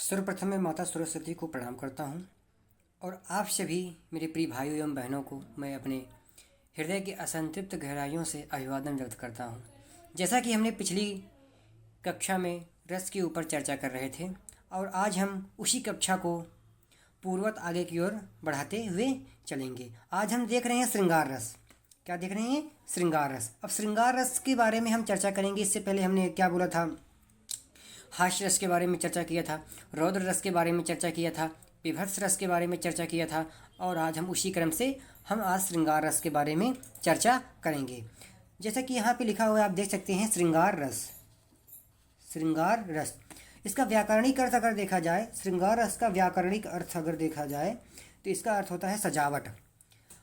सर्वप्रथम मैं माता सरस्वती को प्रणाम करता हूँ और आप सभी मेरे प्रिय भाइयों एवं बहनों को मैं अपने हृदय की असंतृप्त गहराइयों से अभिवादन व्यक्त करता हूँ। जैसा कि हमने पिछली कक्षा में रस के ऊपर चर्चा कर रहे थे और आज हम उसी कक्षा को पूर्ववत आगे की ओर बढ़ाते हुए चलेंगे। आज हम देख रहे हैं श्रृंगार रस। क्या देख रहे हैं? श्रृंगार रस। अब श्रृंगार रस के बारे में हम चर्चा करेंगे। इससे पहले हमने क्या बोला था? हास्य रस के बारे में चर्चा किया था, रौद्र रस के बारे में चर्चा किया था, विभत्स रस के बारे में चर्चा किया था और आज हम उसी क्रम से आज श्रृंगार रस के बारे में चर्चा करेंगे। जैसा कि यहाँ पे लिखा हुआ है, आप देख सकते हैं श्रृंगार रस। श्रृंगार रस, इसका व्याकरणिक अर्थ अगर देखा जाए, श्रृंगार रस का व्याकरणिक अर्थ अगर देखा जाए तो इसका अर्थ होता है सजावट।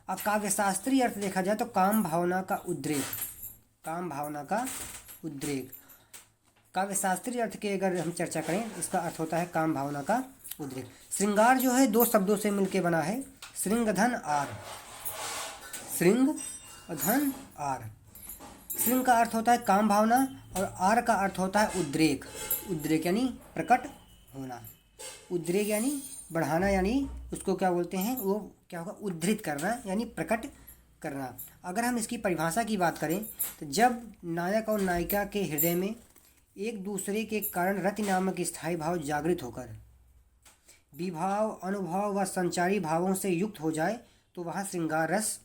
और काव्यशास्त्रीय अर्थ देखा जाए तो काम भावना का उद्रेक। काम भावना का उद्रेक। काव्यशास्त्रीय अर्थ की अगर हम चर्चा करें, इसका अर्थ होता है काम भावना का उद्रेक। श्रृंगार जो है दो शब्दों से मिलकर बना है, श्रृंग धन आर। श्रृंग धन आर। श्रृंग का अर्थ होता है काम भावना और आर का अर्थ होता है उद्रेक। उद्रेक यानी प्रकट होना। उद्रेक यानी बढ़ाना, यानी उसको क्या बोलते हैं, वो क्या होगा, उद्धृत करना यानी प्रकट करना। अगर हम इसकी परिभाषा की बात करें तो जब नायक और नायिका के हृदय में एक दूसरे के कारण रति नामक स्थायी भाव जागृत होकर विभाव, अनुभव व संचारी भावों से युक्त हो जाए तो वहाँ श्रृंगार रस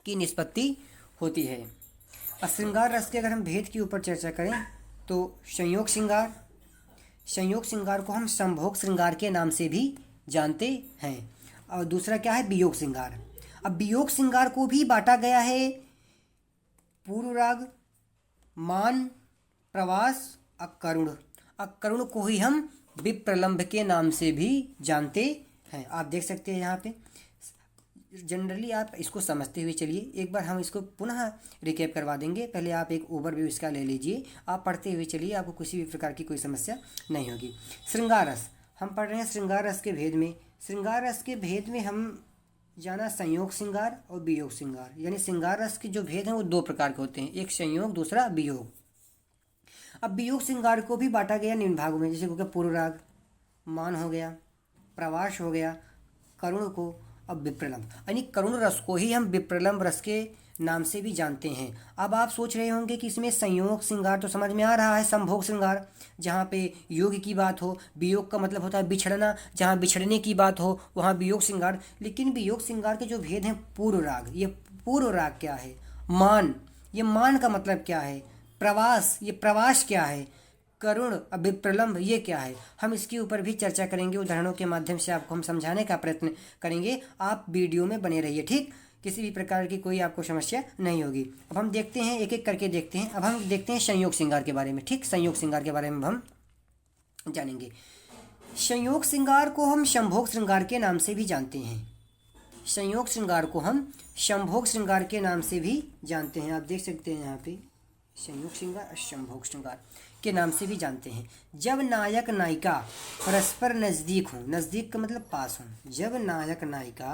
की निष्पत्ति होती है। और श्रृंगार रस के अगर हम भेद के ऊपर चर्चा करें तो संयोग श्रृंगार, संयोग श्रृंगार को हम संभोग श्रृंगार के नाम से भी जानते हैं। और दूसरा क्या है? वियोग श्रृंगार। अब वियोग श्रृंगार को भी बांटा गया है पूर्व राग, मान, प्रवास, अकरुण। अकरुण को ही हम विप्रलंभ के नाम से भी जानते हैं। आप देख सकते हैं यहाँ पे जनरली आप इसको समझते हुए चलिए। एक बार हम इसको पुनः रिकैप करवा देंगे। पहले आप एक ओवरव्यू इसका ले लीजिए, आप पढ़ते हुए चलिए, आपको किसी भी प्रकार की कोई समस्या नहीं होगी। श्रृंगार रस हम पढ़ रहे हैं। श्रृंगार रस के भेद में, श्रृंगार रस के भेद में हम जाना संयोग श्रृंगार और वियोग श्रृंगार। यानी श्रृंगार रस के जो भेद हैं वो दो प्रकार के होते हैं, एक संयोग, दूसरा वियोग। अब वियोग श्रृंगार को भी बांटा गया निम्न भागों में, जैसे हो गया पूर्व राग, मान हो गया, प्रवास हो गया, करुण को, अब विप्रलंभ। यानी करुण रस को ही हम विप्रलंभ रस के नाम से भी जानते हैं। अब आप सोच रहे होंगे कि इसमें संयोग श्रृंगार तो समझ में आ रहा है, संभोग श्रृंगार जहाँ पे योग की बात हो, वियोग का मतलब होता है बिछड़ना, जहाँ बिछड़ने की बात हो वहाँ वियोग श्रृंगार। लेकिन वियोग श्रृंगार के जो भेद हैं, पूर्व राग, ये पूर्व राग क्या है, मान, ये मान का मतलब क्या है, प्रवास, ये प्रवास क्या है, करुण, विप्रलंभ, ये क्या है, हम इसके ऊपर भी चर्चा करेंगे। उदाहरणों के माध्यम से आपको हम समझाने का प्रयत्न करेंगे। आप वीडियो में बने रहिए, ठीक। किसी भी प्रकार की कोई आपको समस्या नहीं होगी। अब हम देखते हैं, एक एक करके देखते हैं। अब हम देखते हैं संयोग श्रृंगार के बारे में, ठीक। संयोग श्रृंगार के बारे में हम जानेंगे। संयोग श्रृंगार को हम संभोग श्रृंगार के नाम से भी जानते हैं। संयोग श्रृंगार को हम संभोग श्रृंगार के नाम से भी जानते हैं। आप देख सकते हैं यहाँ पे संयोग श्रृंगार और संभोग श्रृंगार के नाम से भी जानते हैं। जब नायक नायिका परस्पर नजदीक हों, नजदीक का मतलब पास हों, जब नायक नायिका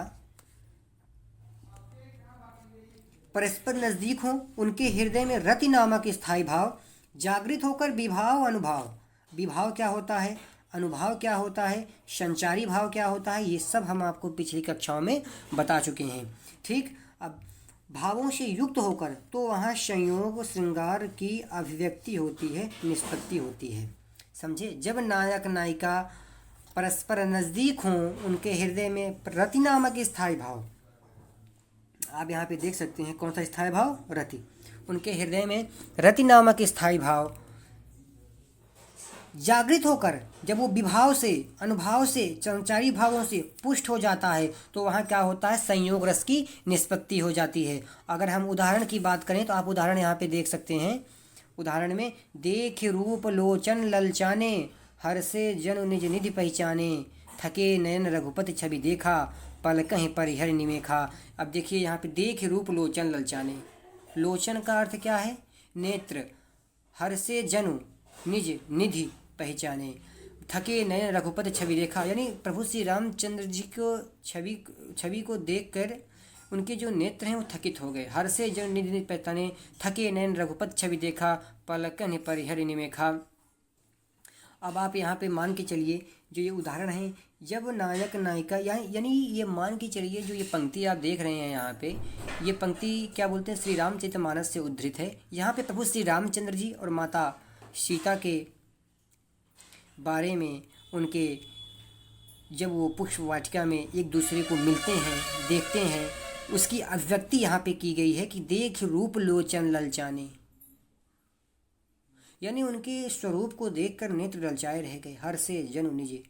परस्पर नजदीक हों, उनके हृदय में रति नामक स्थायी भाव जागृत होकर विभाव, अनुभव, विभाव क्या होता है, अनुभव क्या होता है, संचारी भाव क्या होता है, ये सब हम आपको पिछली कक्षाओं में बता चुके हैं, ठीक। अब भावों से युक्त होकर तो वहाँ संयोग श्रृंगार की अभिव्यक्ति होती है, निष्पत्ति होती है, समझे। जब नायक नायिका परस्पर नजदीक हों, उनके हृदय में रति नामक स्थायी भाव, आप यहाँ पे देख सकते हैं कौन सा स्थायी भाव, रति, उनके हृदय में रति नामक स्थायी भाव जागृत होकर जब वो विभाव से, अनुभव से, संचारी भावों से पुष्ट हो जाता है तो वहाँ क्या होता है, संयोग रस की निष्पत्ति हो जाती है। अगर हम उदाहरण की बात करें तो आप उदाहरण यहाँ पे देख सकते हैं। उदाहरण में, देख रूप लोचन ललचाने, हर से जन निज निधि पहचाने, थके नयन रघुपति छवि देखा, पल कहीं परिहर निमेखा। अब देखिए यहाँ पे, देख रूप लोचन ललचाने, लोचन का अर्थ क्या है, नेत्र, हर से जनु निज निधि पहचाने, थके नयन रघुपति छवि देखा, यानी प्रभु श्री रामचंद्र जी को छवि को देखकर उनके जो नेत्र हैं वो थकित हो गए। हर से जन निधि पहचाने, थके नयन रघुपति छवि देखा, पलकन परिहर निमेखा। अब आप यहाँ पे मान के चलिए, जो ये उदाहरण है, जब नायक नायिका यानी ये मान के चलिए, जो ये पंक्ति आप देख रहे हैं यहाँ पे, ये पंक्ति क्या बोलते हैं, श्री रामचरितमानस से उद्धृत है। यहाँ पे प्रभु श्री रामचंद्र जी और माता सीता के बारे में, उनके जब वो पुष्प वाटिका में एक दूसरे को मिलते हैं, देखते हैं, उसकी अभिव्यक्ति यहाँ पे की गई है कि देख रूप लोचन ललचाने, यानी उनके स्वरूप को देखकर नेत्र ललचाए रह गए। हर से जनु निज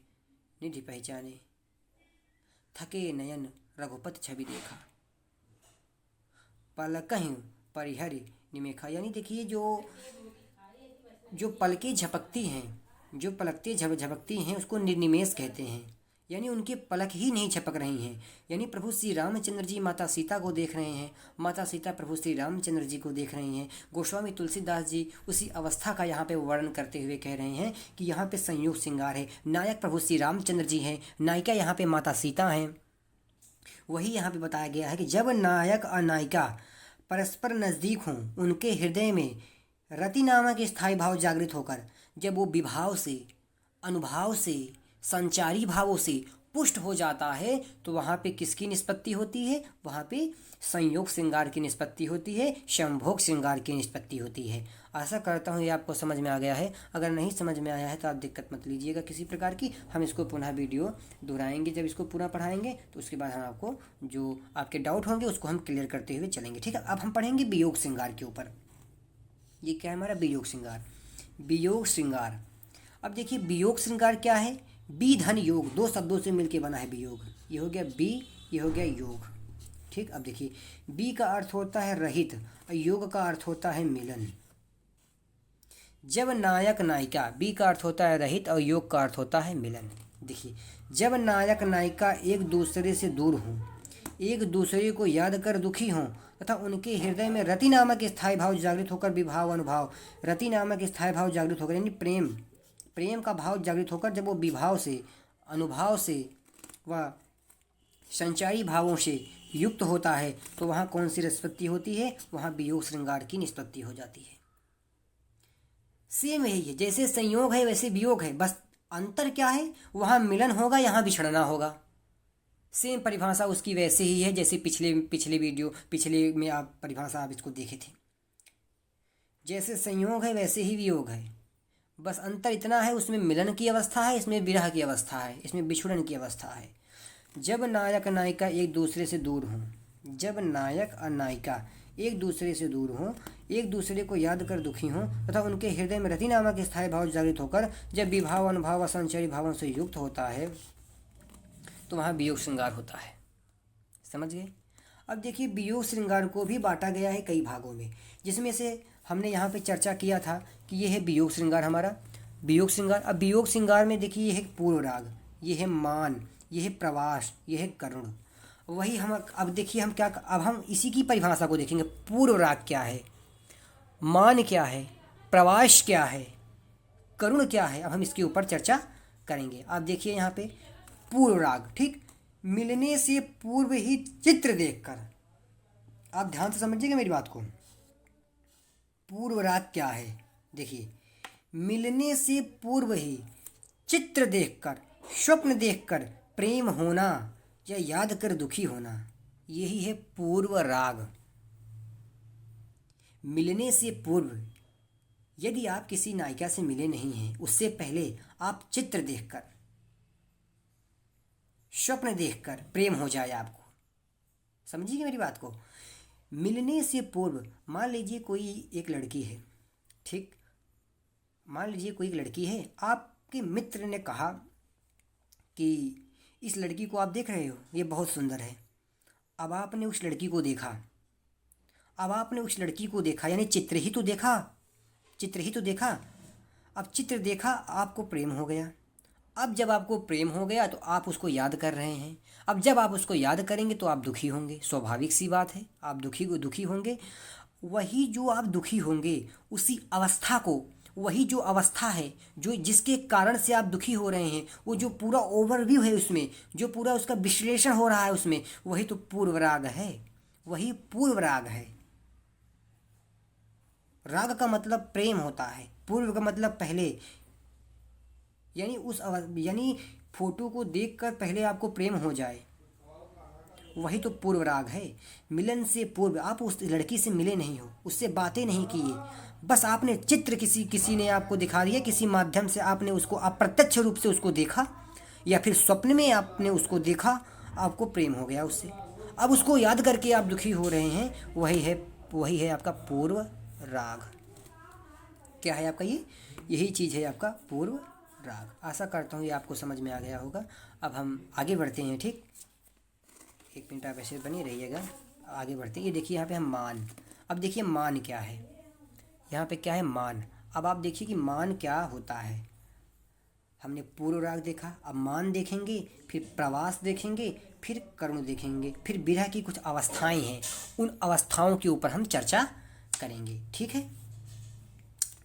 निधि पहचाने, थके नयन रघुपत छवि देखा, पलकहीं परिहरि निमेखा। यानी देखिए, जो पलकें झपकती हैं, जो पलकते झपकती हैं, उसको निर्निमेष कहते हैं। यानी उनके पलक ही नहीं झपक रही हैं। यानी प्रभु श्री रामचंद्र जी माता सीता को देख रहे हैं, माता सीता प्रभु श्री रामचंद्र जी को देख रही हैं। गोस्वामी तुलसीदास जी उसी अवस्था का यहाँ पे वर्णन करते हुए कह रहे हैं कि यहाँ पे संयोग श्रृंगार है। नायक प्रभु श्री रामचंद्र जी हैं, नायिका यहाँ पे माता सीता हैं। वही यहाँ पे बताया गया है कि जब नायक और नायिका परस्पर नज़दीक हों, उनके हृदय में रति नामक स्थायी भाव जागृत होकर जब वो विभाव से, अनुभाव से, संचारी भावों से पुष्ट हो जाता है, तो वहाँ पे किसकी निष्पत्ति होती है? वहाँ पे संयोग श्रृंगार की निष्पत्ति होती है, संभोग श्रृंगार की निष्पत्ति होती है। आशा करता हूँ ये आपको समझ में आ गया है। अगर नहीं समझ में आया है तो आप दिक्कत मत लीजिएगा किसी प्रकार की। हम इसको पुनः वीडियो दोहराएंगे, जब इसको पूरा पढ़ाएंगे तो उसके बाद हम आपको जो आपके डाउट होंगे उसको हम क्लियर करते हुए चलेंगे, ठीक है। अब हम पढ़ेंगे वियोग श्रृंगार के ऊपर। ये क्या है हमारा वियोग श्रृंगार? वियोग श्रृंगार। अब देखिए, वियोग श्रृंगार क्या है? बी धन योग, दो शब्दों से मिलके बना है वियोग। ये हो गया बी, ये हो गया योग, ठीक। अब देखिए, बी का अर्थ होता है रहित और योग का अर्थ होता है मिलन। जब नायक नायिका, बी का अर्थ होता है रहित और योग का अर्थ होता है मिलन। देखिए, जब नायक नायिका एक दूसरे से दूर हों, एक दूसरे को याद कर दुखी हों तथा उनके हृदय में रति नामक स्थायी भाव जागृत होकर विभाव अनुभाव, रति नामक स्थायी भाव जागृत होकर यानी प्रेम का भाव जागृत होकर जब वो विभाव से, अनुभाव से व संचारी भावों से युक्त होता है, तो वहाँ कौन सी निष्पत्ति होती है? वहाँ वियोग श्रृंगार की निष्पत्ति हो जाती है। सेम यही है, जैसे संयोग है वैसे वियोग है, बस अंतर क्या है? वहाँ मिलन होगा, यहाँ बिछड़ना होगा। सेम परिभाषा उसकी वैसे ही है जैसे पिछले में आप परिभाषा आप इसको देखे थे। जैसे संयोग है वैसे ही वियोग है, बस अंतर इतना है, उसमें मिलन की अवस्था है, इसमें विरह की अवस्था है, इसमें बिछुड़न की अवस्था है। जब नायक नायिका एक दूसरे से दूर हों, जब नायक और नायिका एक दूसरे से दूर हों, एक दूसरे को याद कर दुखी हों तथा उनके हृदय में रति नामक स्थायी भाव जागृत होकर जब विभाव अनुभाव व संचरी भावों से युक्त होता है, तो वहाँ वियोग श्रृंगार होता है। समझ गए? अब देखिए, वियोग श्रृंगार को भी बांटा गया है कई भागों में, जिसमें से हमने यहाँ पे चर्चा किया था कि ये है वियोग श्रृंगार हमारा, वियोग श्रृंगार। अब वियोग श्रृंगार में देखिए, ये है पूर्व राग, ये है मान, ये है प्रवास, ये है करुण। वही हम अब देखिए, अब हम इसी की परिभाषा को देखेंगे। पूर्व राग क्या है, मान क्या है, प्रवास क्या है, करुण क्या है, अब हम इसके ऊपर चर्चा करेंगे। आप देखिए यहाँ पे पूर्व राग, ठीक। मिलने से पूर्व ही चित्र देखकर, आप ध्यान से समझिएगा मेरी बात को। पूर्व राग क्या है? देखिए, मिलने से पूर्व ही चित्र देखकर, स्वप्न देखकर प्रेम होना या याद कर दुखी होना, यही है पूर्व राग। मिलने से पूर्व, यदि आप किसी नायिका से मिले नहीं हैं, उससे पहले आप चित्र देखकर, स्वप्न देखकर प्रेम हो जाए आपको। समझिए मेरी बात को। मिलने से पूर्व, मान लीजिए कोई एक लड़की है, ठीक। मान लीजिए कोई एक लड़की है, आपके मित्र ने कहा कि इस लड़की को आप देख रहे हो, ये बहुत सुंदर है। अब आपने उस लड़की को देखा, यानी चित्र ही तो देखा। अब चित्र देखा, आपको प्रेम हो गया। अब जब आपको प्रेम हो गया तो आप उसको याद कर रहे हैं। अब जब आप उसको याद करेंगे तो आप दुखी होंगे, स्वाभाविक सी बात है, आप दुखी होंगे। वही जो आप दुखी होंगे, उसी अवस्था को, वही जो अवस्था है जो जिसके कारण से आप दुखी हो रहे हैं, वो जो पूरा ओवरव्यू है उसमें, जो पूरा उसका विश्लेषण हो रहा है उसमें, वही तो पूर्व राग है, वही पूर्व राग है। राग का मतलब प्रेम होता है, पूर्व का मतलब पहले, यानी फोटो को देखकर पहले आपको प्रेम हो जाए, वही तो पूर्व राग है। मिलन से पूर्व आप उस लड़की से मिले नहीं हो, उससे बातें नहीं किए, बस आपने चित्र किसी ने आपको दिखा दिया, किसी माध्यम से आपने उसको अप्रत्यक्ष रूप से उसको देखा, या फिर स्वप्न में आपने उसको देखा, आपको प्रेम हो गया उससे। अब उसको याद करके आप दुखी हो रहे हैं, वही है आपका पूर्व राग। क्या है आपका ये? यही चीज़ है आपका पूर्व राग। आशा करता हूँ ये आपको समझ में आ गया होगा। अब हम आगे बढ़ते हैं, ठीक। 1 मिनट आप ऐसे बने रहिएगा, आगे बढ़ते हैं। ये देखिए यहाँ पे हम मान, अब देखिए मान क्या है, यहाँ पे क्या है? मान। अब आप देखिए कि मान क्या होता है। हमने पूर्व राग देखा, अब मान देखेंगे, फिर प्रवास देखेंगे, फिर करुण देखेंगे, फिर विरह की कुछ अवस्थाएं हैं, उन अवस्थाओं के ऊपर हम चर्चा करेंगे, ठीक है।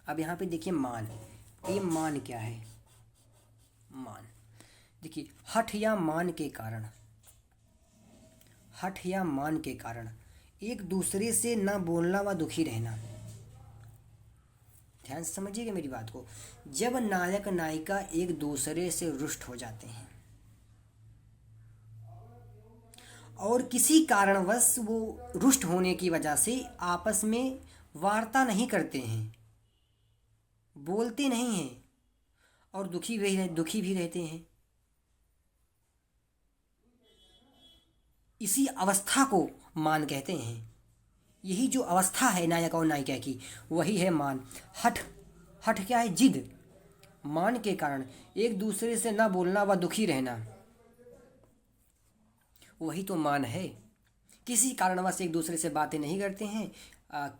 अब यहाँ पे देखिए मान, ये मान क्या है? मान देखिए, हठ या मान के कारण एक दूसरे से न बोलना व दुखी रहना। ध्यान से समझिएगा मेरी बात को। जब नायक नायिका एक दूसरे से रुष्ट हो जाते हैं और किसी कारणवश वो रुष्ट होने की वजह से आपस में वार्ता नहीं करते हैं, बोलते नहीं हैं और दुखी भी रहते हैं, इसी अवस्था को मान कहते हैं। यही जो अवस्था है नायक और नायिका की, वही है मान। हठ क्या है? जिद। मान के कारण एक दूसरे से ना बोलना व दुखी रहना, वही तो मान है। किसी कारणवश एक दूसरे से बातें नहीं करते हैं,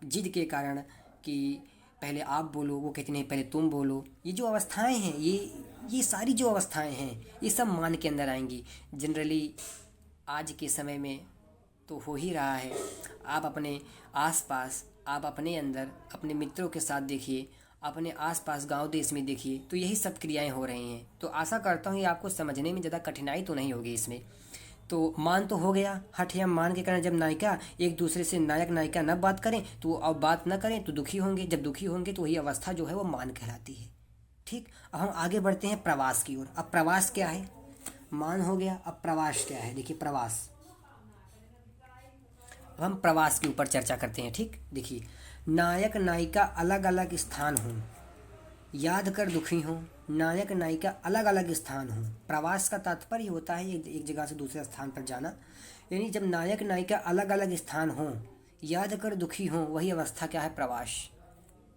जिद के कारण कि पहले आप बोलो, वो कहते नहीं पहले तुम बोलो। ये जो अवस्थाएं हैं, ये सारी जो अवस्थाएं हैं, ये सब मान के अंदर आएंगी। जनरली आज के समय में तो हो ही रहा है। आप अपने आसपास, आप अपने अंदर, अपने मित्रों के साथ देखिए, अपने आसपास गांव देश में देखिए, तो यही सब क्रियाएं हो रही हैं। तो आशा करता हूँ ये आपको समझने में ज़्यादा कठिनाई तो नहीं होगी इसमें। तो मान तो हो गया। हठ या मान के कारण जब नायिका एक दूसरे से, नायक नायिका न बात करें तो अब बात न करें तो दुखी होंगे, जब दुखी होंगे तो वही अवस्था जो है वो मान कहलाती है, ठीक। अब हम आगे बढ़ते हैं प्रवास की ओर। अब प्रवास क्या है? मान हो गया, अब प्रवास क्या है? देखिए प्रवास, अब हम प्रवास के ऊपर चर्चा करते हैं, ठीक। देखिए, नायक नायिका अलग अलग स्थान हों, याद कर दुखी हों, नायक नायिका अलग अलग स्थान हों। प्रवास का तात्पर्य होता है एक जगह से दूसरे स्थान पर जाना, यानी जब नायक नायिका अलग अलग स्थान हों, याद कर दुखी हों, वही अवस्था क्या है? प्रवास।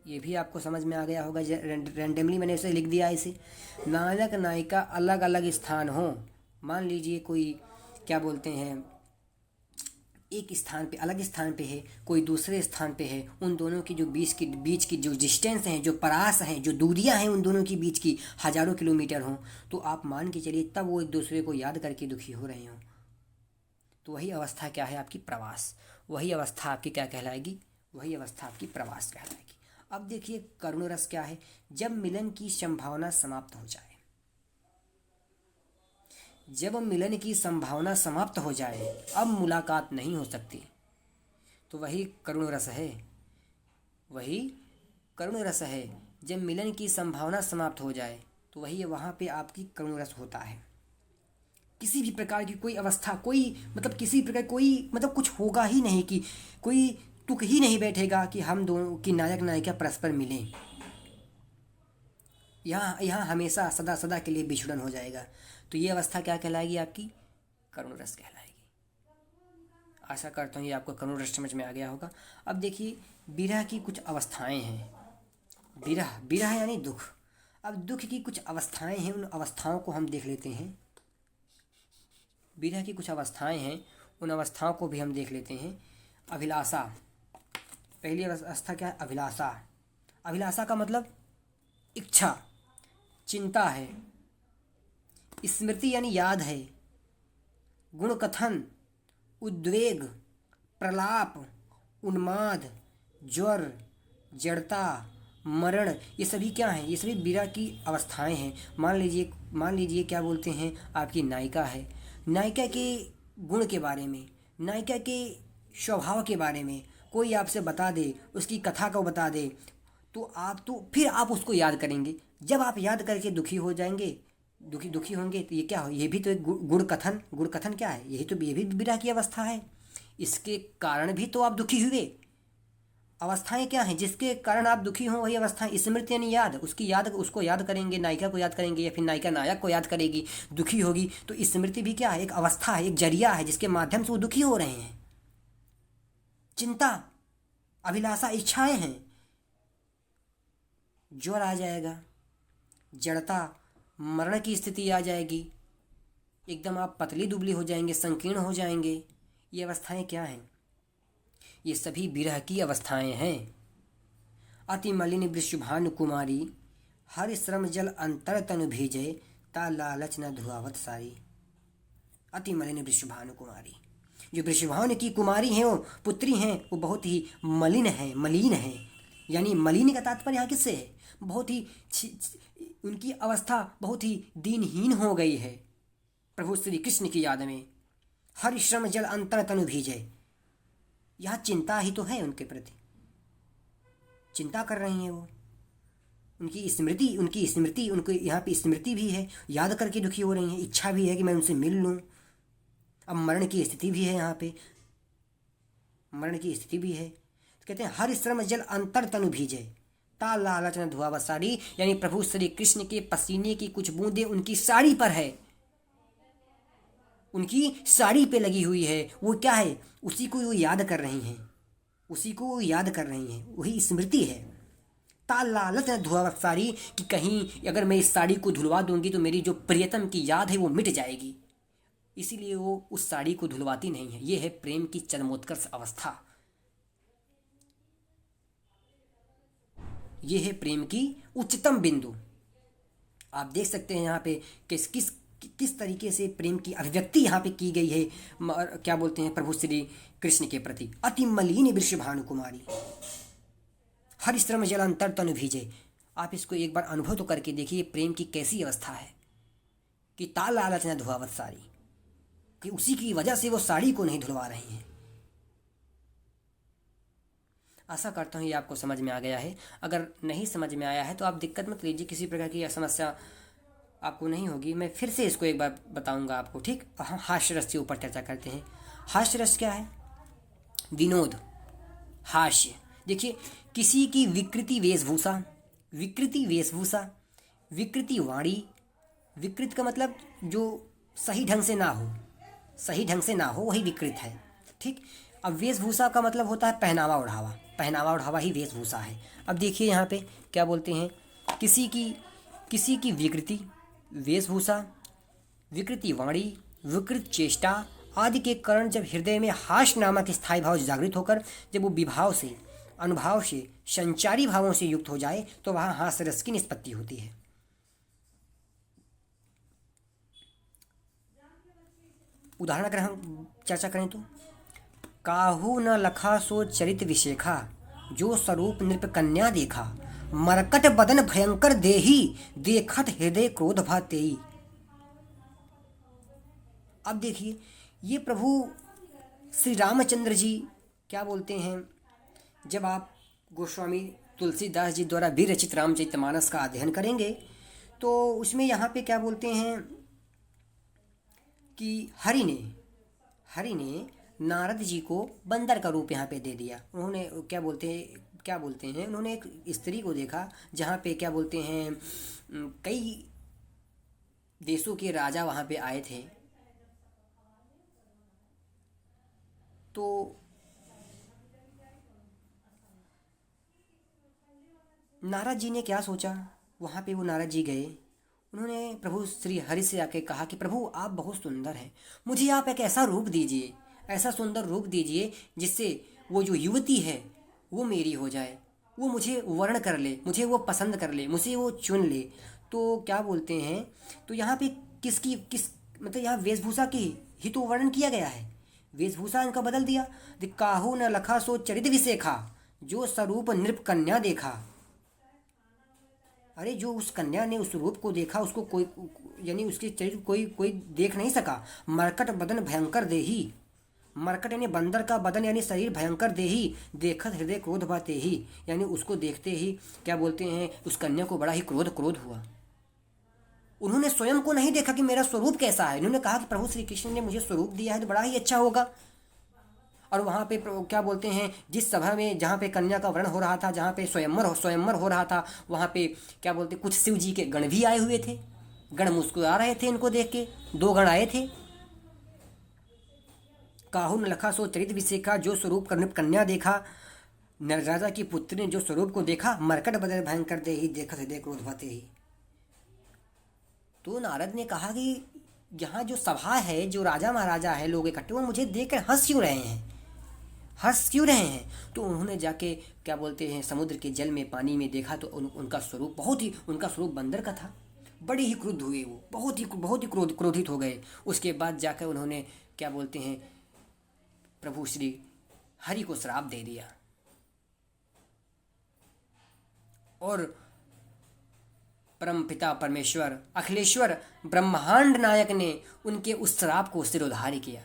ये भी आपको समझ में आ गया होगा, रैंडमली मैंने इसे लिख दिया इसे। नायक नायिका अलग अलग स्थान हों, मान लीजिए कोई क्या बोलते हैं, एक स्थान पे, अलग स्थान पे है, कोई दूसरे स्थान पे है, उन दोनों की जो बीच की जो डिस्टेंस हैं, जो परास हैं, जो दूरियां हैं, उन दोनों की बीच की हजारों किलोमीटर हों, तो आप मान के चलिए तब वो एक दूसरे को याद करके दुखी हो रहे हों, तो वही अवस्था क्या है? आपकी प्रवास। वही अवस्था आपकी क्या कहलाएगी? वही अवस्था आपकी प्रवास कहलाएगी। अब देखिए करुण रस क्या है? जब मिलन की संभावना समाप्त हो जाए, जब मिलन की संभावना समाप्त हो जाए, अब मुलाकात नहीं हो सकती, तो वही करुण रस है। वही करुण रस है। जब मिलन की संभावना समाप्त हो जाए तो वही वहाँ पे आपकी करुण रस होता है। किसी भी प्रकार की कोई अवस्था, कोई मतलब किसी प्रकार कोई मतलब कुछ होगा ही नहीं, कि कोई तुक ही नहीं बैठेगा कि हम दोनों की नायक नायिका परस्पर मिलें। यहाँ हमेशा सदा सदा के लिए बिछड़न हो जाएगा। तो ये अवस्था क्या कहलाएगी? आपकी करुण रस कहलाएगी। आशा करता हूँ ये आपको करुण रस समझ में आ गया होगा। अब देखिए विरह की कुछ अवस्थाएं हैं। विरह यानी दुख। अब दुख की कुछ अवस्थाएं हैं, उन अवस्थाओं को हम देख लेते हैं। विरह की कुछ अवस्थाएं हैं, उन अवस्थाओं को भी हम देख लेते हैं। अभिलाषा, पहली अवस्था क्या है? अभिलाषा। अभिलाषा का मतलब इच्छा, चिंता है, स्मृति यानी याद है, गुणकथन, उद्वेग, प्रलाप, उन्माद, ज्वर, जड़ता, मरण, ये सभी क्या हैं? ये सभी विरह की अवस्थाएं हैं। मान लीजिए क्या बोलते हैं, आपकी नायिका है, नायिका के गुण के बारे में, नायिका के स्वभाव के बारे में कोई आपसे बता दे, उसकी कथा को बता दे, तो फिर आप उसको याद करेंगे। जब आप याद करके दुखी हो जाएंगे, दुखी होंगे, तो ये क्या हो, ये भी तो एक गुण कथन क्या है, यही तो, ये भी विरह की अवस्था है। इसके कारण भी तो आप दुखी हुए। अवस्थाएं क्या हैं जिसके कारण आप दुखी हों, वही अवस्थाएं। स्मृति यानी याद, उसको याद करेंगे, नायिका को याद करेंगे, या फिर नायिका नायक को याद करेगी, दुखी होगी। तो स्मृति भी क्या है, एक अवस्था है, एक जरिया है जिसके माध्यम से वो दुखी हो रहे हैं। चिंता, अभिलाषा, इच्छाएं हैं। ज्वर आ जाएगा, जड़ता, मरण की स्थिति आ जाएगी, एकदम आप पतली दुबली हो जाएंगे, संकीर्ण हो जाएंगे। ये अवस्थाएं क्या हैं, ये सभी विरह की अवस्थाएं हैं। अति मलिन वृषभानु कुमारी, हर श्रम जल अंतर तनु भीजे, ता लालच न धुआवत सारी। अति मलिन वृषभानु कुमारी, जो वृषभानु की कुमारी हैं, वो पुत्री हैं, वो बहुत ही मलिन हैं। यानी मलिन का तात्पर्य यहाँ किससे है, बहुत ही उनकी अवस्था बहुत ही दीनहीन हो गई है प्रभु श्री कृष्ण की याद में। हर श्रम जल अंतर तनु भीजे, यह चिंता ही तो है, उनके प्रति चिंता कर रही हैं वो। उनकी स्मृति उनको यहाँ पे स्मृति भी है, याद करके दुखी हो रही हैं। इच्छा भी है कि मैं उनसे मिल लूँ। अब मरण की स्थिति भी है, यहाँ पे मरण की स्थिति भी है। तो कहते हैं हर श्रम जल अंतर तनु भीजे, ता लालच न धुआ साड़ी। यानी प्रभु श्री कृष्ण के पसीने की कुछ बूंदें उनकी साड़ी पर है, उनकी साड़ी पे लगी हुई है। वो क्या है, उसी को वो याद कर रही हैं, वही स्मृति है। ता लालच न धुआ साड़ी, कि कहीं अगर मैं इस साड़ी को धुलवा दूंगी तो मेरी जो प्रियतम की याद है वो मिट जाएगी, इसीलिए वो उस साड़ी को धुलवाती नहीं है। ये है प्रेम की चरमोत्कर्ष अवस्था, ये है प्रेम की उच्चतम बिंदु। आप देख सकते हैं यहाँ पे किस तरीके से प्रेम की अभिव्यक्ति यहाँ पे की गई है, क्या बोलते हैं, प्रभु श्री कृष्ण के प्रति। अति मलिन वृषभानु कुमारी, हर श्रम जल अंतर तनु भीजे। आप इसको एक बार अनुभव तो करके देखिए, प्रेम की कैसी अवस्था है कि ता लालच न धुआवत साड़ी, कि उसी की वजह से वो साड़ी को नहीं धुलवा रही हैं। आशा करता हूँ ये आपको समझ में आ गया है। अगर नहीं समझ में आया है तो आप दिक्कत मत लीजिए, किसी प्रकार की समस्या आपको नहीं होगी। मैं फिर से इसको एक बार बताऊंगा आपको, ठीक। हास्य रस के ऊपर चर्चा करते हैं। हास्य रस क्या है, विनोद, हास्य। देखिए, किसी की विकृति वेशभूषा, विकृति वाणी, विकृत का मतलब जो सही ढंग से ना हो वही विकृत है, ठीक। अब वेशभूषा का मतलब होता है पहनावा ओढ़ावा ही वेशभूषा है। अब देखिए यहाँ पे क्या बोलते हैं, किसी की विकृति वेशभूषा, विकृति वाणी, विकृत चेष्टा आदि के कारण जब हृदय में हास्य नामक स्थायी भाव जागृत होकर जब वो विभाव से, अनुभाव से, संचारी भावों से युक्त हो जाए तो वहाँ हास्य रस की निष्पत्ति होती है। उदाहरण अगर हम चर्चा करें तो, काहू न लखा सो चरित विशेखा, जो स्वरूप नृप कन्या देखा, मरकट बदन भयंकर देही, देखत हृदय क्रोध भातेई। अब देखिए, ये प्रभु श्री रामचंद्र जी क्या बोलते हैं, जब आप गोस्वामी तुलसीदास जी द्वारा विरचित रामचरितमानस का अध्ययन करेंगे तो उसमें यहाँ पे क्या बोलते हैं कि हरि ने नारद जी को बंदर का रूप यहाँ पे दे दिया। उन्होंने क्या बोलते हैं, उन्होंने एक स्त्री को देखा जहाँ पे क्या बोलते हैं, कई देशों के राजा वहाँ पे आए थे। तो नारद जी ने क्या सोचा, वहाँ पे वो नारद जी गए, उन्होंने प्रभु श्री हरि से आके कहा कि प्रभु आप बहुत सुंदर हैं, मुझे आप एक ऐसा रूप दीजिए, ऐसा सुंदर रूप दीजिए जिससे वो जो युवती है वो मेरी हो जाए, वो मुझे वर्ण कर ले, मुझे वो पसंद कर ले, मुझे वो चुन ले। तो क्या बोलते हैं, तो यहाँ पे किस मतलब यहाँ वेशभूषा की ही तो वर्णन किया गया है, वेशभूषा इनका बदल दिया। काहू न लखा सो चरित विशेखा, जो स्वरूप नृप कन्या देखा। अरे जो उस कन्या ने उस रूप को देखा, उसको कोई, यानी उसके चरित्र कोई देख नहीं सका। मरकट बदन भयंकर देही, मरकट यानी बंदर का बदन यानी शरीर भयंकर देही, देखत हृदय क्रोध बाते ही, यानी उसको देखते ही क्या बोलते हैं उस कन्या को बड़ा ही क्रोध हुआ। उन्होंने स्वयं को नहीं देखा कि मेरा स्वरूप कैसा है, उन्होंने कहा कि प्रभु श्री कृष्ण ने मुझे स्वरूप दिया है तो बड़ा ही अच्छा होगा। और वहाँ पे क्या बोलते हैं जिस सभा में जहाँ पे कन्या का वर्ण हो रहा था, जहाँ पे स्वयंवर हो रहा था, वहाँ पे क्या बोलते कुछ शिव जी के गण भी आए हुए थे। गण मुस्कुरा रहे थे इनको देख के। 2 गण आए थे। काहू न लखा सो चरित विसेखा, जो स्वरूप कन्या देखा, नरराजा की पुत्री ने जो स्वरूप को देखा, मरकट बदल भयंकर दे ही, देखत हृदय क्रोध भाते ही। तो नारद ने कहा कि यहाँ जो सभा है, जो राजा महाराजा है, लोग इकट्ठे, वो मुझे देखकर हंस क्यों रहे हैं। तो उन्होंने जाके क्या बोलते हैं समुद्र के जल में, पानी में देखा तो उनका स्वरूप उनका स्वरूप बंदर का था। बड़े ही क्रुद्ध हुए वो, बहुत ही क्रोधित हो गए। उसके बाद जाकर उन्होंने क्या बोलते हैं प्रभु श्री हरि को श्राप दे दिया और परम पिता परमेश्वर अखिलेश्वर ब्रह्मांड नायक ने उनके उस श्राप को सिरोधार्य किया।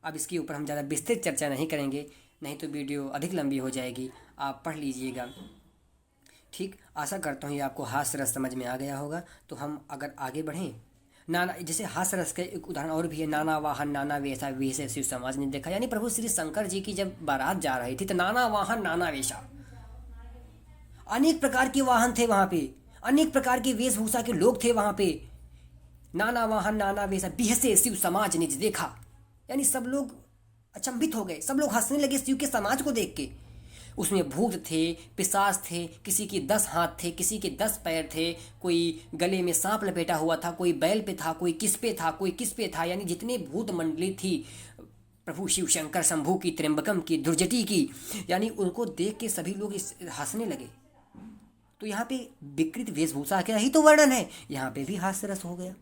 अब इसके ऊपर हम ज़्यादा विस्तृत चर्चा नहीं करेंगे, नहीं तो वीडियो अधिक लंबी हो जाएगी। आप पढ़ लीजिएगा। ठीक, आशा करता हूँ ये आपको हास्य रस समझ में आ गया होगा। तो हम अगर आगे बढ़ें, नाना जैसे हास्य रस का एक उदाहरण और भी है, नाना वाहन नाना वेशा वेश शिव समाज ने देखा। यानी प्रभु श्री शंकर जी की जब बारात जा रही थी तो नाना वाहन नाना वेशा, अनेक प्रकार के वाहन थे वहाँ पे, अनेक प्रकार के वेशभूषा के लोग थे वहाँ पे। नाना वाहन नाना वेशा बिहसे शिव समाज निज देखा, यानी सब लोग अचंभित हो गए, सब लोग हंसने लगे शिव के समाज को देख के। उसमें भूत थे, पिशाच थे, किसी के 10 हाथ थे, किसी के 10 पैर थे, कोई गले में सांप लपेटा हुआ था, कोई बैल पे था, कोई किस पे था। यानी जितने भूत मंडली थी प्रभु शिव शंकर शंभू की, त्र्यंबकम की, दुर्जटी की, यानी उनको देख के सभी लोग हंसने लगे। तो यहाँ पे विकृत वेशभूषा का ही तो वर्णन है, यहाँ पे भी हास्य रस हो गया।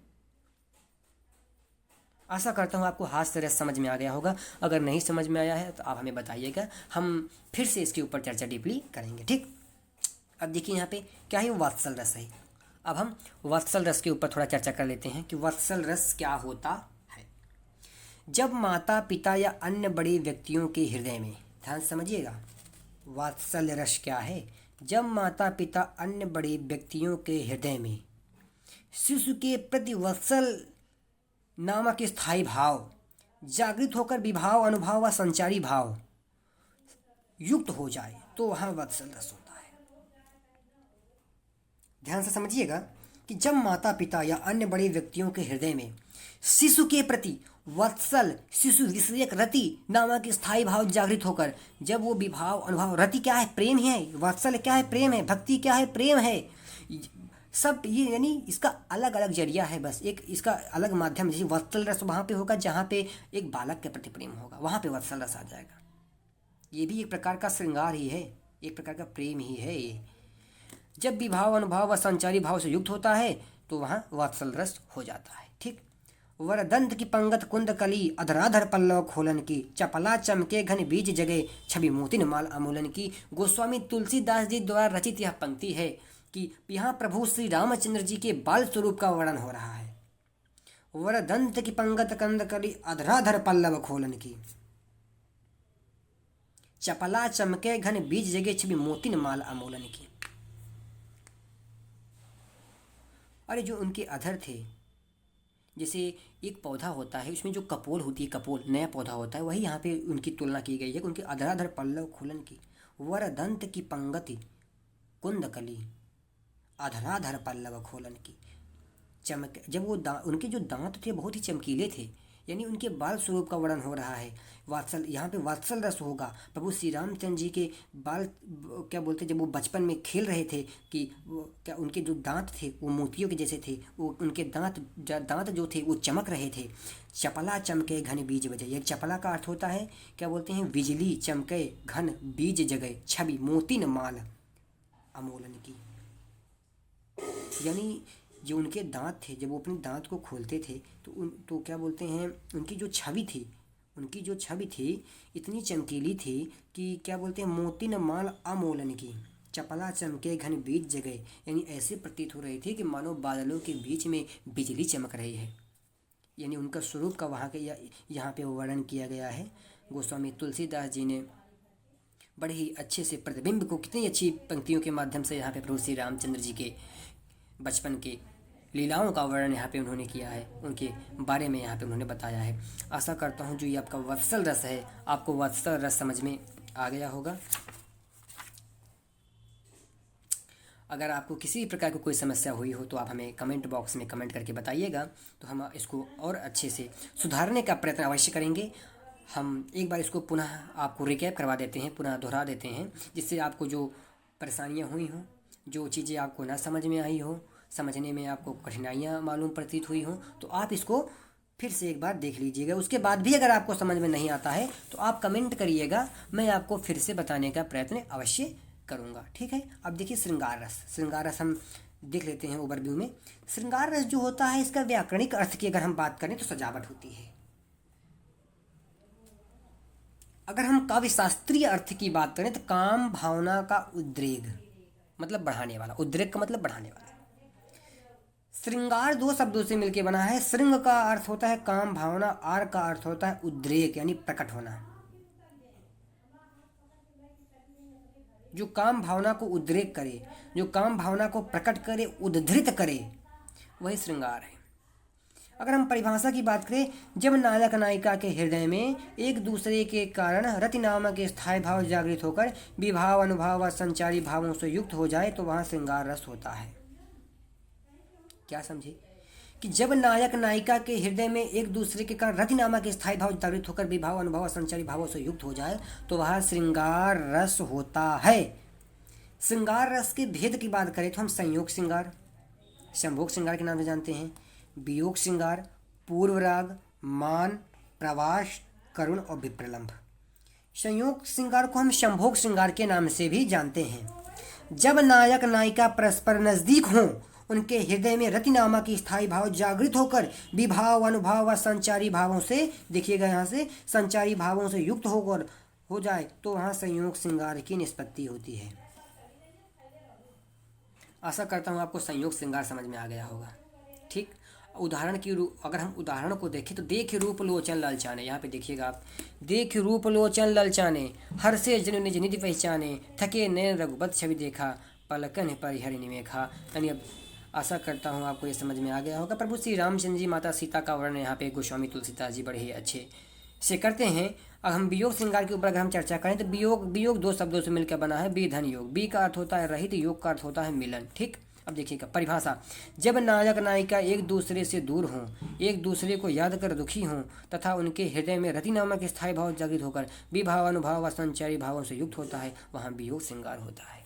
आशा करता हूँ आपको हास्य रस समझ में आ गया होगा। अगर नहीं समझ में आया है तो आप हमें बताइएगा, हम फिर से इसके ऊपर चर्चा डीपली करेंगे। ठीक, अब देखिए यहाँ पे क्या है, वात्सल रस है। अब हम वात्सल रस के ऊपर थोड़ा चर्चा कर लेते हैं कि वात्सल रस क्या होता है। जब माता पिता या अन्य बड़े व्यक्तियों के हृदय में, ध्यान समझिएगा, वात्सल रस क्या है। जब माता पिता अन्य बड़े व्यक्तियों के हृदय में शिशु के प्रति वत्सल नामक स्थायी भाव जागृत होकर विभाव अनुभव व संचारी भाव युक्त हो जाए तो वहाँ वत्सल रस होता है। ध्यान से समझिएगा कि जब माता पिता या अन्य बड़े व्यक्तियों के हृदय में शिशु के प्रति वत्सल शिशु विषयक रति नामक स्थायी भाव जागृत होकर, जब वो विभाव अनुभव, रति क्या है, प्रेम है, वत्सल क्या है, प्रेम है, भक्ति क्या है, प्रेम है, सब ये यानी इसका अलग अलग जरिया है, बस एक इसका अलग माध्यम। जैसे वत्सल रस वहाँ पे होगा जहाँ पे एक बालक के प्रति प्रेम होगा, वहाँ पे वत्सल रस आ जाएगा। ये भी एक प्रकार का श्रृंगार ही है, एक प्रकार का प्रेम ही है ये। जब विभाव अनुभव व संचारी भाव से युक्त होता है तो वहाँ वत्सल रस हो जाता है। ठीक, वरदंत की पंगत कुंद कली अधराधर पल्लव खोलन की, चपला चमके घन बीज जगे छवि मोतिन माल अमूलन की। गोस्वामी तुलसीदास जी द्वारा रचित यह पंक्ति है कि यहाँ प्रभु श्री रामचंद्र जी के बाल स्वरूप का वर्णन हो रहा है। वरदंत की पंगत कंद कली अधराधर पल्लव खोलन की, चपला चमके घन बीज जगे छवि मोतिन माल अमूलन की। अरे जो उनके अधर थे, जैसे एक पौधा होता है उसमें जो कपोल होती है, कपोल नया पौधा होता है, वही यहाँ पे उनकी तुलना की गई है कि उनके अधराधर पल्लव खोलन की। वरदंत की पंगति कुंद कली अधराधर पल्लव खोलन की, चमक, जब वो उनके जो दांत थे बहुत ही चमकीले थे, यानी उनके बाल स्वरूप का वर्णन हो रहा है। वात्सल, यहाँ पे वात्सल रस होगा। प्रभु श्री रामचंद्र जी के बाल क्या बोलते, जब वो बचपन में खेल रहे थे कि क्या उनके जो दांत थे वो मोतियों के जैसे थे, वो उनके दांत जो थे वो चमक रहे थे। चपला चमके घन बीज बजे, ये चपला का अर्थ होता है क्या बोलते हैं, बिजली चमके घन बीज जगह छवि मोतिन माल अमोलन की, यानी जो उनके दांत थे जब वो अपने दांत को खोलते थे तो क्या बोलते हैं, उनकी जो छवि थी इतनी चमकीली थी कि क्या बोलते हैं, मोतिन माल अमोलन की, चपला चमके घन बीज जगह, यानी ऐसे प्रतीत हो रही थी कि मानो बादलों के बीच में बिजली चमक रही है। यानी उनका स्वरूप का वहाँ के यहाँ पे वर्णन किया गया है। गोस्वामी तुलसीदास जी ने बड़े ही अच्छे से प्रतिबिंब को कितनी अच्छी पंक्तियों के माध्यम से यहाँ पे प्रभु श्री रामचंद्र जी के बचपन के लीलाओं का वर्णन यहाँ पे उन्होंने किया है, उनके बारे में यहाँ पे उन्होंने बताया है। आशा करता हूँ जो ये आपका वत्सल रस है, आपको वत्सल रस समझ में आ गया होगा। अगर आपको किसी भी प्रकार की कोई समस्या हुई हो तो आप हमें कमेंट बॉक्स में कमेंट करके बताइएगा, तो हम इसको और अच्छे से सुधारने का प्रयत्न अवश्य करेंगे। हम एक बार इसको पुनः आपको रिकैप करवा देते हैं, पुनः दोहरा देते हैं, जिससे आपको जो परेशानियां हुई हों, जो चीज़ें आपको ना समझ में आई हो, समझने में आपको कठिनाइयाँ मालूम प्रतीत हुई हों, तो आप इसको फिर से एक बार देख लीजिएगा। उसके बाद भी अगर आपको समझ में नहीं आता है तो आप कमेंट करिएगा, मैं आपको फिर से बताने का प्रयत्न अवश्य करूँगा। ठीक है। अब देखिए श्रृंगार रस। श्रृंगार रस हम देख लेते हैं ओवरव्यू में। श्रृंगार रस जो होता है, इसका व्याकरणिक अर्थ की अगर हम बात करें तो सजावट होती है। अगर हम काव्य शास्त्रीय अर्थ की बात करें तो काम भावना का उद्रेक, मतलब बढ़ाने वाला। उद्रेक का मतलब बढ़ाने वाला। श्रृंगार दो शब्दों से मिलकर बना है। श्रृंग का अर्थ होता है काम भावना, आर का अर्थ होता है उद्रेक यानी प्रकट होना। जो काम भावना को उद्रेक करे, जो काम भावना को प्रकट करे, उद्धृत करे, वही श्रृंगार है। अगर हम परिभाषा की बात करें, जब नायक नायिका के हृदय में एक दूसरे के कारण रति नामक स्थायी भाव जागृत होकर विभाव अनुभाव व संचारी भावों से युक्त हो जाए तो वहाँ श्रृंगार रस होता है। क्या समझे कि जब नायक नायिका के हृदय में एक दूसरे के कारण रति नामक स्थायी भाव जागृत होकर विभाव अनुभव व संचारी भावों से युक्त हो जाए तो वह श्रृंगार रस होता है। श्रृंगार रस के भेद की बात करें तो हम संयोग श्रृंगार, संभोग श्रृंगार के नाम से जानते हैं, वियोग श्रृंगार, पूर्व राग, मान, प्रवास, करुण और विप्रलंभ। संयोग श्रृंगार को हम संभोग श्रृंगार के नाम से भी जानते हैं। जब नायक नायिका परस्पर नजदीक हों, उनके हृदय में रति नामा की स्थायी भाव जागृत होकर विभाव अनुभव व संचारी भावों से, देखिएगा यहाँ से, संचारी भावों से युक्त होकर हो जाए तो वहाँ संयोग श्रृंगार की निष्पत्ति होती है। आशा करता हूँ आपको संयोग श्रृंगार समझ में आ गया होगा। ठीक। उदाहरण की अगर हम उदाहरण को देखें तो देख रूप लोचन ललचाने, यहाँ पे देखिएगा आप, देख रूप लोचन ललचाने, हर से जन निज निधि पहचाने, थके नैन रघुपत छवि देखा, पलकन पर हरि निमेखा। यानी अब आशा करता हूँ आपको ये समझ में आ गया होगा। प्रभु श्री रामचंद्र जी माता सीता का वर्णन यहाँ पे गोस्वामी तुलसीदास जी बड़े ही अच्छे से करते हैं। अब हम वियोग श्रृंगार के ऊपर अगर हम चर्चा करें तो वियोग दो शब्दों से मिलकर बना है, विधन योग। बी का अर्थ होता है रहित, योग का अर्थ होता है मिलन। ठीक। अब देखिएगा परिभाषा, जब नायक नायिका एक दूसरे से दूर हों, एक दूसरे को याद कर दुखी हों तथा उनके हृदय में रति नामक स्थायी भाव जागृत होकर विभाव अनुभव व संचारी भावों से युक्त होता है, वहाँ वियोग श्रृंगार होता है।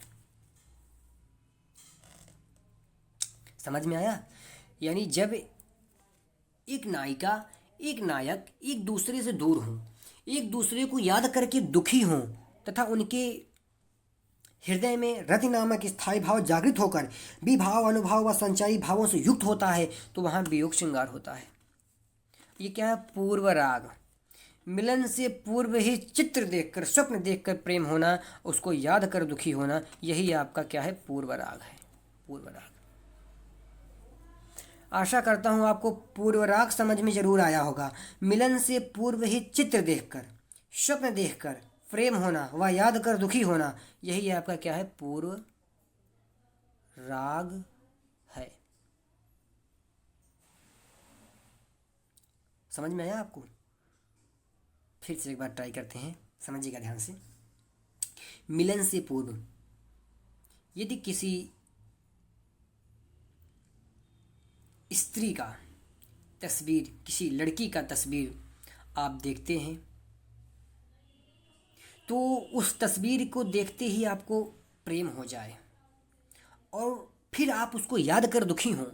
समझ में आया? यानी जब एक नायिका एक नायक एक दूसरे से दूर हों, एक दूसरे को याद करके दुखी हों तथा उनके हृदय में रति नामक स्थायी भाव जागृत होकर विभाव अनुभव व संचारी भावों से युक्त होता है तो वहाँ वियोग श्रृंगार होता है। ये क्या है? पूर्व राग। मिलन से पूर्व ही चित्र देखकर, स्वप्न देखकर प्रेम होना, उसको याद कर दुखी होना, यही आपका क्या है? पूर्व राग है। पूर्व राग। आशा करता हूँ आपको पूर्व राग समझ में जरूर आया होगा। मिलन से पूर्व ही चित्र देखकर, स्वप्न देखकर प्रेम होना व याद कर दुखी होना, यही आपका क्या है? पूर्व राग है। समझ में आया आपको? फिर से एक बार ट्राई करते हैं, समझिएगा ध्यान से। मिलन से पूर्व यदि किसी स्त्री का तस्वीर, किसी लड़की का तस्वीर आप देखते हैं तो उस तस्वीर को देखते ही आपको प्रेम हो जाए और फिर आप उसको याद कर दुखी हों।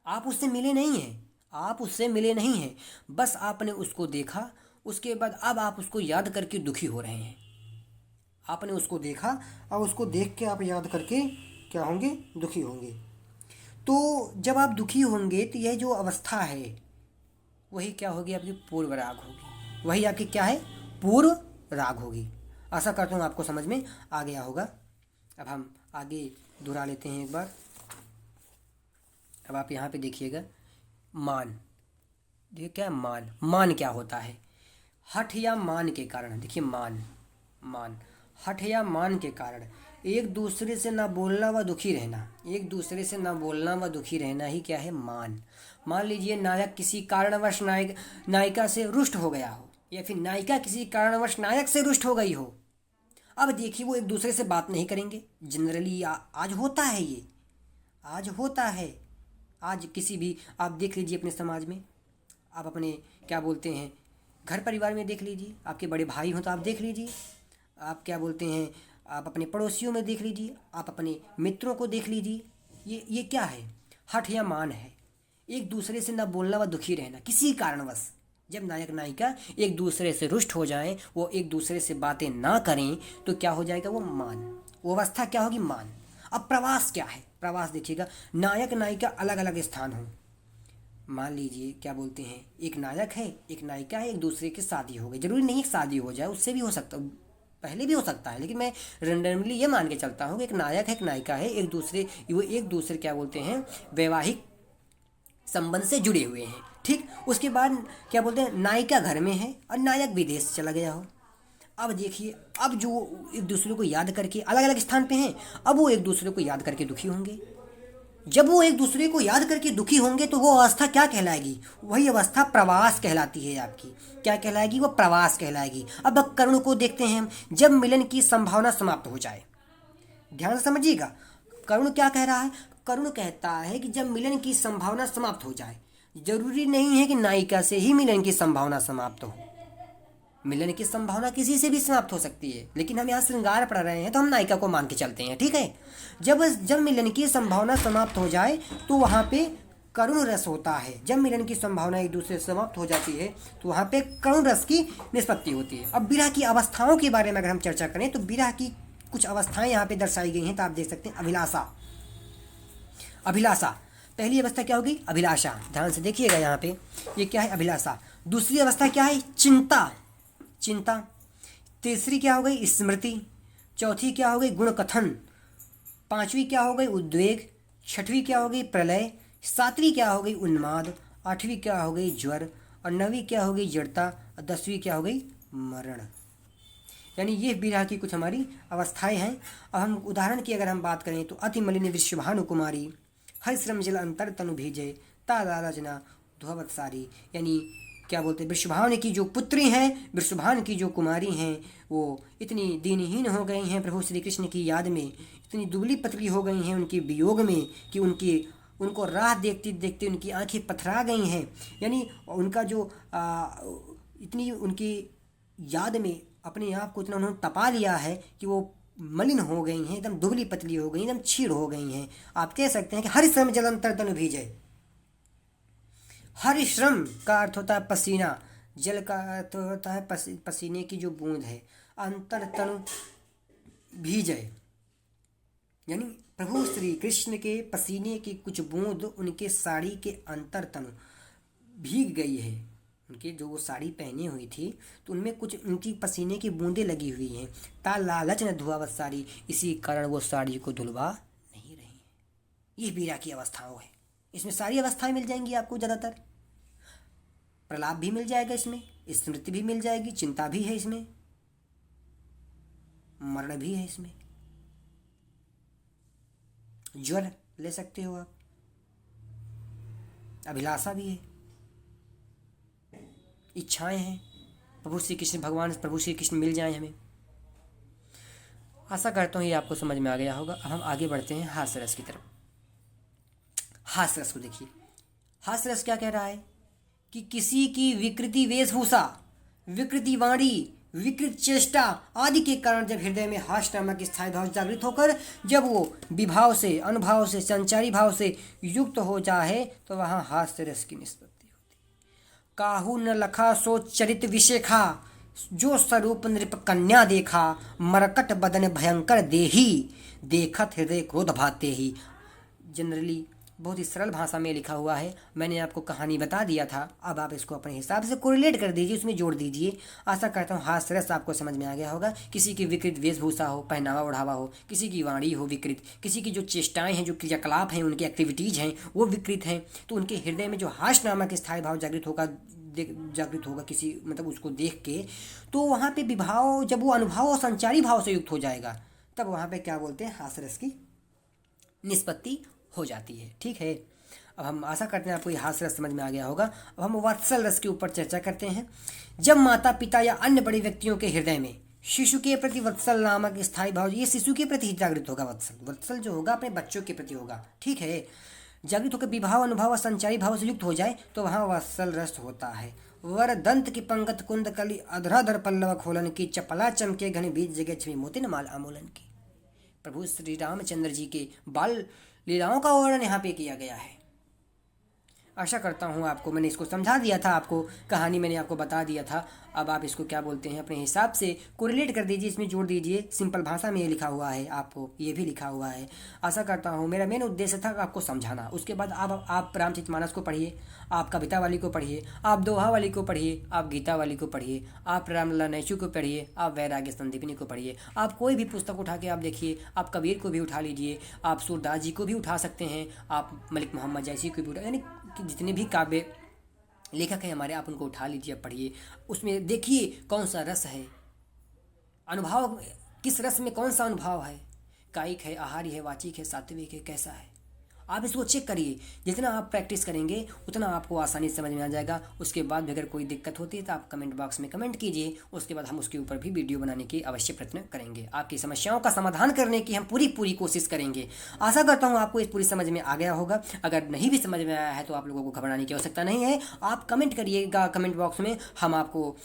आप उससे मिले नहीं हैं, आप उससे मिले नहीं हैं, बस आपने उसको देखा, उसके बाद अब आप उसको याद करके दुखी हो रहे हैं। आपने उसको देखा, अब उसको देख के आप याद करके क्या होंगे? दुखी होंगे। तो जब आप दुखी होंगे तो यह जो अवस्था है वही क्या होगी? आपकी पूर्व राग होगी। वही आपकी क्या है? पूर्व राग होगी। आशा करता हूँ आपको समझ में आ गया होगा। अब हम आगे दोहरा लेते हैं एक बार। अब आप यहाँ पे देखिएगा, मान। देखिए क्या है, मान। मान क्या होता है? हठ या मान के कारण। देखिए मान, मान, हठ या मान के कारण एक दूसरे से ना बोलना व दुखी रहना। एक दूसरे से ना बोलना व दुखी रहना ही क्या है? मान। मान लीजिए नायक किसी कारणवश नायिका से रुष्ट हो गया हो, या फिर नायिका किसी कारणवश नायक से रुष्ट हो गई हो। अब देखिए वो एक दूसरे से बात नहीं करेंगे जनरली। आज होता है ये, आज होता है। आज किसी भी, आप देख लीजिए अपने समाज में, आप अपने क्या बोलते हैं घर परिवार में देख लीजिए, आपके बड़े भाई हों तो आप देख लीजिए, आप क्या बोलते हैं आप अपने पड़ोसियों में देख लीजिए, आप अपने मित्रों को देख लीजिए। ये क्या है? हठ या मान है। एक दूसरे से ना बोलना व दुखी रहना किसी कारणवश। जब नायक नायिका एक दूसरे से रुष्ट हो जाएं, वो एक दूसरे से बातें ना करें, तो क्या हो जाएगा? वो मान। वो अवस्था क्या होगी? मान। अब प्रवास क्या है? प्रवास देखिएगा, नायक नायिका अलग अलग स्थान हो। मान लीजिए क्या बोलते हैं, एक नायक है एक नायिका है, एक दूसरे की शादी हो गई। जरूरी नहीं कि शादी हो जाए, उससे भी हो सकता, पहले भी हो सकता है, लेकिन मैं रेंडमली ये मान के चलता हूँ कि एक नायक है एक नायिका है, वो एक दूसरे क्या बोलते हैं वैवाहिक संबंध से जुड़े हुए हैं। ठीक, उसके बाद क्या बोलते हैं नायिका घर में है और नायक विदेश चला गया हो। अब देखिए, अब जो एक दूसरे को याद करके अलग अलग स्थान पे हैं, अब वो एक दूसरे को याद करके दुखी होंगे। जब वो एक दूसरे को याद करके दुखी होंगे तो वो अवस्था क्या कहलाएगी? वही अवस्था प्रवास कहलाती है आपकी। क्या कहलाएगी? वो प्रवास कहलाएगी। अब करुण को देखते हैं हम, जब मिलन की संभावना समाप्त हो जाए। ध्यान से समझिएगा, करुण क्या कह रहा है? करुण कहता है कि जब मिलन की संभावना समाप्त हो जाए। जरूरी नहीं है कि नायिका से ही मिलन की संभावना समाप्त हो, मिलन की संभावना किसी से भी समाप्त हो सकती है, लेकिन हम यहाँ श्रृंगार पढ़ रहे हैं तो हम नायिका को मान के चलते हैं। ठीक है, जब जब मिलन की संभावना समाप्त हो जाए तो वहाँ पे करुण रस होता है। जब मिलन की संभावना एक दूसरे से समाप्त हो जाती है तो वहाँ पे करुण रस की निष्पत्ति होती है। अब विरह की अवस्थाओं के बारे में अगर हम चर्चा करें तो विरह की कुछ अवस्थाएं यहाँ पे दर्शाई गई हैं, तो आप देख सकते हैं अभिलाषा। अभिलाषा पहली अवस्था क्या होगी? अभिलाषा। ध्यान से देखिएगा यहाँ पे, ये क्या है? अभिलाषा। दूसरी अवस्था क्या है? चिंता। चिंता। तीसरी क्या हो गई? स्मृति। चौथी क्या हो गई? गुण कथन। पांचवी क्या हो गई? उद्वेग। छठवीं क्या हो गई? प्रलय। सातवीं क्या हो गई? उन्माद। आठवीं क्या हो गई? ज्वर। और नवीं क्या हो गई? जड़ता। और 10वीं क्या हो गई? मरण। यानी ये विरह की कुछ हमारी अवस्थाएं हैं। अब हम उदाहरण की अगर हम बात करें तो अति मलिन वृषभानु कुमारी, हर श्रम जल अंतर तनु भीजे, तादाजना ध्ववत्सारी। यानी क्या बोलते हैं, वृषभानु की जो पुत्री हैं, वृषभानु की जो कुमारी हैं, वो इतनी दीनहीन हो गई हैं प्रभु श्री कृष्ण की याद में, इतनी दुबली पतली हो गई हैं उनके वियोग में कि उनको राह देखते देखते उनकी आंखें पथरा गई हैं। यानी उनका जो इतनी उनकी याद में अपने आप को इतना उन्होंने तपा लिया है कि वो मलिन हो गई हैं, एकदम दुबली पतली हो गई, एकदम क्षीण हो गई हैं। आप कह सकते हैं कि हर श्रम जल अंतर तनु भीजे। हर श्रम का अर्थ होता है पसीना, जल का अर्थ होता है पसीने की जो बूंद है। अंतर तनु भीजे यानी प्रभु श्री कृष्ण के पसीने की कुछ बूंद उनके साड़ी के अंतर तनु भीग गई है। उनके जो वो साड़ी पहनी हुई थी तो उनमें कुछ उनकी पसीने की बूंदें लगी हुई हैं। ता लालच न धुआवत साड़ी, इसी कारण वो साड़ी को धुलवा नहीं रही है। ये विरह की अवस्थाओं है। इसमें सारी अवस्थाएं मिल जाएंगी आपको। ज़्यादातर प्रलाप भी मिल जाएगा, इसमें स्मृति भी मिल जाएगी, चिंता भी है इसमें, मरण भी है इसमें, ज्वर ले सकते हो आप, अभिलाषा भी है, इच्छाएं हैं। प्रभु श्री कृष्ण, भगवान प्रभु श्री कृष्ण मिल जाएं हमें। आशा करता हूँ ये आपको समझ में आ गया होगा। अब हम आगे बढ़ते हैं हास्य रस की तरफ। हास्य रस को देखिए, हास्य रस क्या कह रहा है कि किसी की विकृति वेशभूषा, विकृति वाणी, विकृत चेष्टा आदि के कारण जब हृदय में हास्य नामक स्थायी भाव जागृत होकर जब वो विभाव से, अनुभाव से, संचारी भाव से युक्त हो जाए तो वहाँ हास्य रस की निष्पत्ति होती। काहू न लखा सो चरित विशेखा, जो स्वरूप नृप कन्या देखा, मरकट बदन भयंकर देही, देखत हृदय क्रोध भाते ही। जनरली बहुत ही सरल भाषा में लिखा हुआ है। मैंने आपको कहानी बता दिया था, अब आप इसको अपने हिसाब से कोरिलेट कर दीजिए, उसमें जोड़ दीजिए। आशा करता हूँ हास्य रस आपको समझ में आ गया होगा। किसी की विकृत वेशभूषा हो, पहनावा ओढ़ावा हो, किसी की वाणी हो विकृत, किसी की जो चेष्टाएं हैं, जो क्रियाकलाप हैं, उनकी एक्टिविटीज़ हैं वो विकृत हैं, तो उनके हृदय में जो हास्य नामक स्थायी भाव जागृत होगा किसी मतलब उसको देख के, तो वहाँ पे विभाव, जब वो अनुभव और संचारी भाव से युक्त हो जाएगा, तब वहाँ पे क्या बोलते हैं, हास्य रस की निष्पत्ति हो जाती है। ठीक है, अब हम आशा करते हैं आपको ये हास्य रस समझ में आ गया होगा। अब हम वात्सल रस के ऊपर चर्चा करते हैं। जब माता पिता या अन्य बड़े व्यक्तियों के हृदय में शिशु के प्रति वत्सल नामक स्थायी भाव, ये शिशु के प्रति ही जागृत होगा। वत्सल जो होगा अपने बच्चों के प्रति होगा। ठीक है, जागृत होकर विभाव अनुभव और संचारी भाव से युक्त हो जाए तो वहाँ वत्सल रस होता है। वर दंत की पंकत कुंद कली अधराधर पल्लव खोलन की, चपला चमके घन बीज जगह छवि मोतिन माल आमोलन की। प्रभु श्री रामचंद्र जी के बाल लीलाओं का वर्णन यहाँ पे किया गया है। आशा करता हूँ आपको मैंने इसको समझा दिया था, आपको कहानी मैंने आपको बता दिया था। अब आप इसको क्या बोलते हैं अपने हिसाब से कोरिलेट कर दीजिए, इसमें जोड़ दीजिए। सिंपल भाषा में ये लिखा हुआ है, आपको ये भी लिखा हुआ है। आशा करता हूँ, मेरा मेन उद्देश्य था आपको समझाना। उसके बाद आप रामचरितमानस को पढ़िए, आप कविता वाली को पढ़िए, आप दोहा वाली को पढ़िए, आप गीता वाली को पढ़िए, आप रामलला नैशु को पढ़िए, आप वैराग्य संदीपिनी को पढ़िए। आप कोई भी पुस्तक उठा के आप देखिए, आप कबीर को भी उठा लीजिए, आप सूरदास जी को भी उठा सकते हैं, आप मलिक मोहम्मद जैसी को भी उठा, यानी कि जितने भी काव्य लेखक हैं हमारे, आप उनको उठा लीजिए, पढ़िए। उसमें देखिए कौन सा रस है, अनुभव किस रस में कौन सा अनुभव है, कायिक है, आहारी है, वाचिक है, सात्विक है, कैसा है, आप इसको चेक करिए। जितना आप प्रैक्टिस करेंगे उतना आपको आसानी से समझ में आ जाएगा। उसके बाद भी अगर कोई दिक्कत होती है तो आप कमेंट बॉक्स में कमेंट कीजिए, उसके बाद हम उसके ऊपर भी वीडियो बनाने की अवश्य प्रयत्न करेंगे। आपकी समस्याओं का समाधान करने की हम पूरी कोशिश करेंगे। आशा करता हूँ आपको इस पूरी समझ में आ गया होगा। अगर नहीं भी समझ में आया है तो आप लोगों को घबराने की आवश्यकता नहीं है। आप कमेंट करिएगा कमेंट बॉक्स में, हम आपको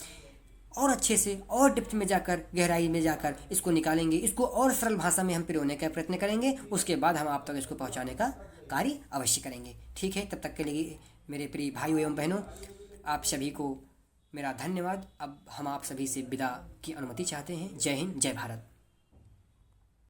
और अच्छे से और डेप्थ में जाकर, गहराई में जाकर इसको निकालेंगे, इसको और सरल भाषा में हम पिरोने का प्रयत्न करेंगे। उसके बाद हम आप तक इसको पहुंचाने का कार्य अवश्य करेंगे। ठीक है, तब तक के लिए मेरे प्रिय भाइयों एवं बहनों, आप सभी को मेरा धन्यवाद। अब हम आप सभी से विदा की अनुमति चाहते हैं। जय हिंद, जय भारत।